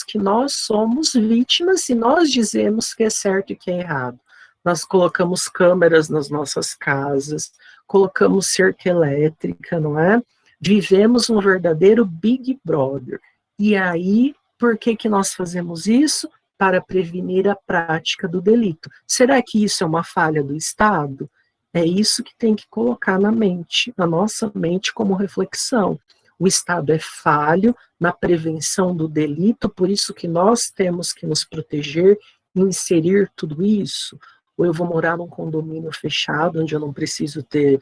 que nós somos vítimas e nós dizemos que é certo e que é errado. Nós colocamos câmeras nas nossas casas, colocamos cerca elétrica, não é? Vivemos um verdadeiro Big Brother. E aí, por que nós fazemos isso? Para prevenir a prática do delito. Será que isso é uma falha do Estado? É isso que tem que colocar na mente, na nossa mente como reflexão. O Estado é falho na prevenção do delito, por isso que nós temos que nos proteger e inserir tudo isso. Ou eu vou morar num condomínio fechado, onde eu não preciso ter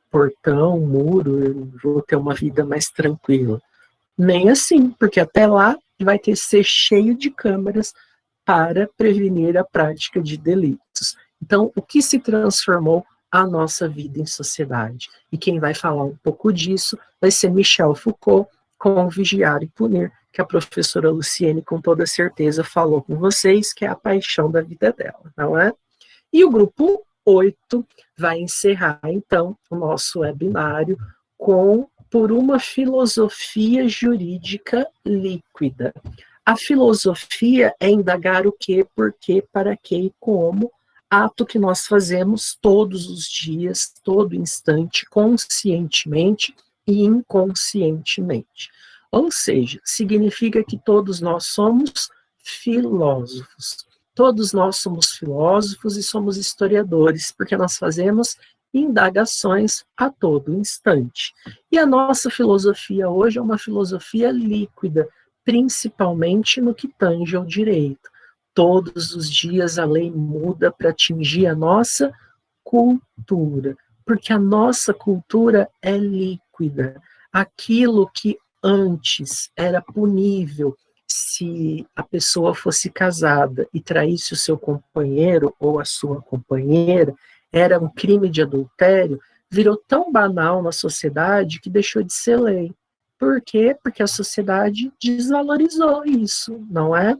portão, muro, eu vou ter uma vida mais tranquila. Nem assim, porque até lá vai ter que ser cheio de câmeras para prevenir a prática de delitos. Então, o que se transformou a nossa vida em sociedade? E quem vai falar um pouco disso vai ser Michel Foucault, com Vigiar e Punir, que a professora Luciene, com toda certeza, falou com vocês, que é a paixão da vida dela, não é? E o grupo 8 vai encerrar, então, o nosso webinário com Por uma filosofia jurídica líquida. A filosofia é indagar o que, por quê, para quê e como, ato que nós fazemos todos os dias, todo instante, conscientemente e inconscientemente. Ou seja, significa que todos nós somos filósofos. Todos nós somos filósofos e somos historiadores, porque nós fazemos indagações a todo instante. E a nossa filosofia hoje é uma filosofia líquida, principalmente no que tange ao direito. Todos os dias a lei muda para atingir a nossa cultura, porque a nossa cultura é líquida. Aquilo que antes era punível se a pessoa fosse casada e traísse o seu companheiro ou a sua companheira, era um crime de adultério, virou tão banal na sociedade que deixou de ser lei. Por quê? Porque a sociedade desvalorizou isso, não é?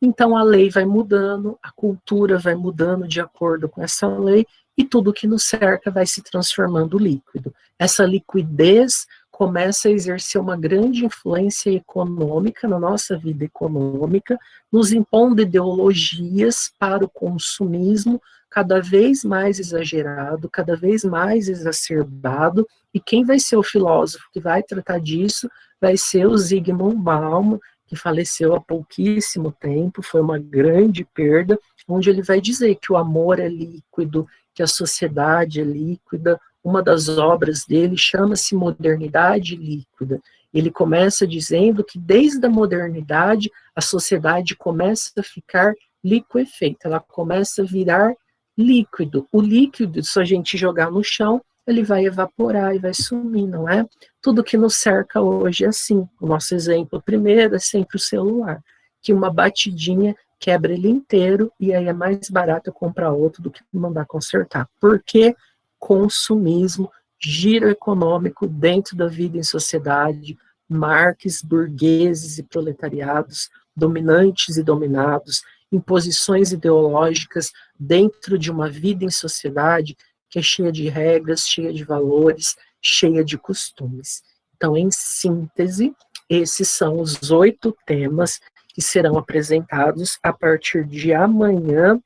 Então a lei vai mudando, a cultura vai mudando de acordo com essa lei, e tudo que nos cerca vai se transformando líquido. Essa liquidez começa a exercer uma grande influência econômica na nossa vida econômica, nos impondo ideologias para o consumismo cada vez mais exagerado, cada vez mais exacerbado, e quem vai ser o filósofo que vai tratar disso vai ser o Zygmunt Bauman, que faleceu há pouquíssimo tempo, foi uma grande perda, onde ele vai dizer que o amor é líquido, que a sociedade é líquida. Uma das obras dele chama-se Modernidade Líquida. Ele começa dizendo que desde a modernidade a sociedade começa a ficar liquefeita, ela começa a virar líquido. O líquido, se a gente jogar no chão, ele vai evaporar e vai sumir, não é? Tudo que nos cerca hoje é assim. O nosso exemplo primeiro é sempre o celular, que uma batidinha quebra ele inteiro, e aí é mais barato eu comprar outro do que mandar consertar. Por quê? Consumismo, giro econômico dentro da vida em sociedade, marques burgueses e proletariados, dominantes e dominados, imposições ideológicas dentro de uma vida em sociedade que é cheia de regras, cheia de valores, cheia de costumes. Então, em síntese, esses são os 8 temas que serão apresentados a partir de amanhã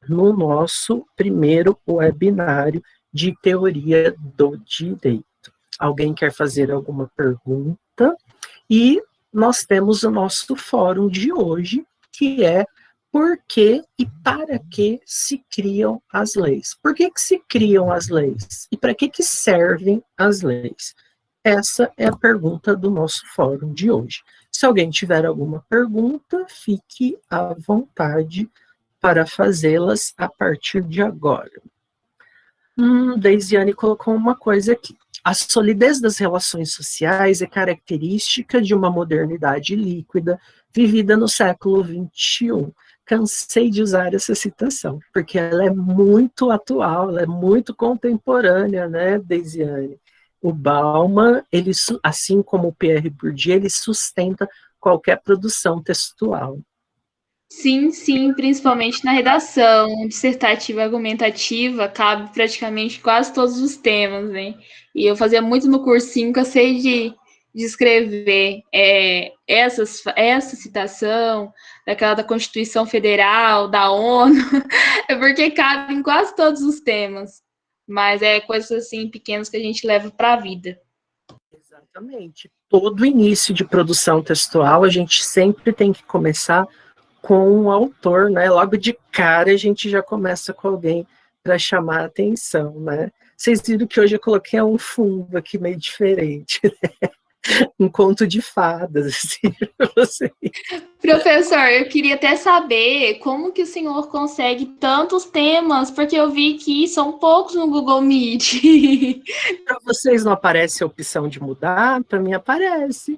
no nosso primeiro webinário de teoria do direito. Alguém quer fazer alguma pergunta? E nós temos o nosso fórum de hoje, que é por que e para que se criam as leis? Por que se criam as leis? E para que servem as leis? Essa é a pergunta do nosso fórum de hoje. Se alguém tiver alguma pergunta, fique à vontade para fazê-las a partir de agora. Deisiane colocou uma coisa aqui. A solidez das relações sociais é característica de uma modernidade líquida vivida no século XXI. Cansei de usar essa citação, porque ela é muito atual, ela é muito contemporânea, né, Deisiane? O Bauman, ele, assim como o Pierre Bourdieu, ele sustenta qualquer produção textual. Sim, sim, principalmente na redação dissertativa argumentativa, cabe praticamente quase todos os temas, né? E eu fazia muito no cursinho, que eu sei de escrever essa citação, daquela da Constituição Federal, da ONU, é porque cabe em quase todos os temas. Mas é coisas assim pequenas que a gente leva para a vida. Exatamente. Todo início de produção textual, a gente sempre tem que começar com o autor, né? Logo de cara a gente já começa com alguém para chamar a atenção, né? Vocês viram que hoje eu coloquei um fundo aqui meio diferente, né? Um conto de fadas, assim, para vocês. Professor, eu queria até saber como que o senhor consegue tantos temas, porque eu vi que são poucos no Google Meet. Para vocês não aparece a opção de mudar? Para mim aparece.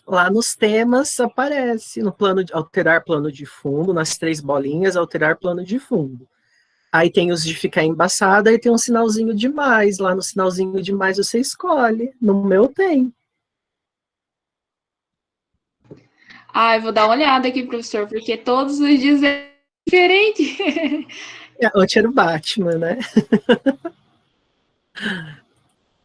Lá nos temas aparece, no plano de alterar plano de fundo, nas 3 bolinhas, alterar plano de fundo. Aí tem os de ficar embaçado, aí tem um sinalzinho de mais. Lá no sinalzinho de mais você escolhe. No meu tem. Eu vou dar uma olhada aqui, professor, porque todos os dias é diferente. Ontem era o Batman, né?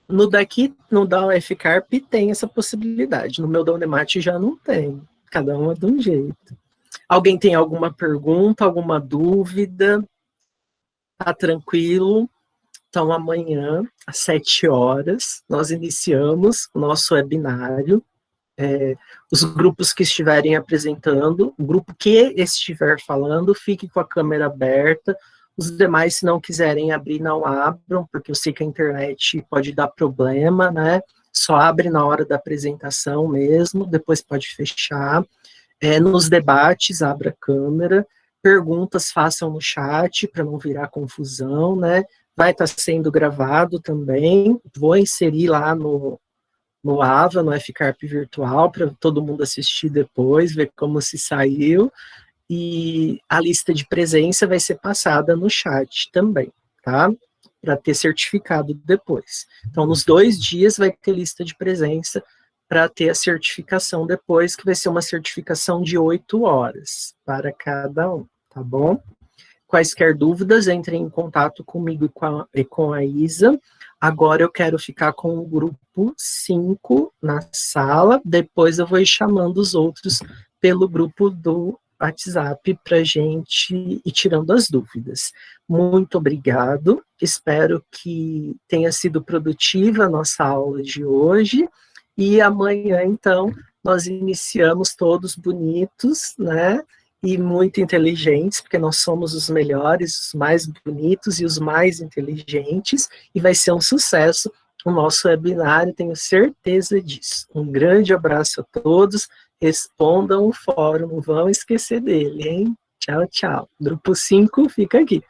No daqui, no da UFCarp, tem essa possibilidade. No meu da Unemate já não tem. Cada um é de um jeito. Alguém tem alguma pergunta, alguma dúvida? Tá tranquilo? Então, amanhã, às 7 horas, nós iniciamos o nosso webinário. Os grupos que estiverem apresentando, o grupo que estiver falando, fique com a câmera aberta. Os demais, se não quiserem abrir, não abram, porque eu sei que a internet pode dar problema, né? Só abre na hora da apresentação mesmo, depois pode fechar. Nos debates, abra a câmera. Perguntas façam no chat, para não virar confusão, né? Vai estar sendo gravado também. Vou inserir lá no AVA, no FCarp virtual, para todo mundo assistir depois, ver como se saiu. E a lista de presença vai ser passada no chat também, tá? Para ter certificado depois. Então, nos 2 dias vai ter lista de presença para ter a certificação depois, que vai ser uma certificação de 8 horas para cada um, tá bom? Quaisquer dúvidas, entrem em contato comigo e com a Isa. Agora eu quero ficar com o grupo 5 na sala, depois eu vou ir chamando os outros pelo grupo do WhatsApp para a gente ir tirando as dúvidas. Muito obrigado, espero que tenha sido produtiva a nossa aula de hoje, e amanhã, então, nós iniciamos todos bonitos, né? E muito inteligentes, porque nós somos os melhores, os mais bonitos e os mais inteligentes, e vai ser um sucesso o nosso webinário, tenho certeza disso. Um grande abraço a todos, respondam o fórum, não vão esquecer dele, hein? Tchau, tchau. Grupo 5 fica aqui.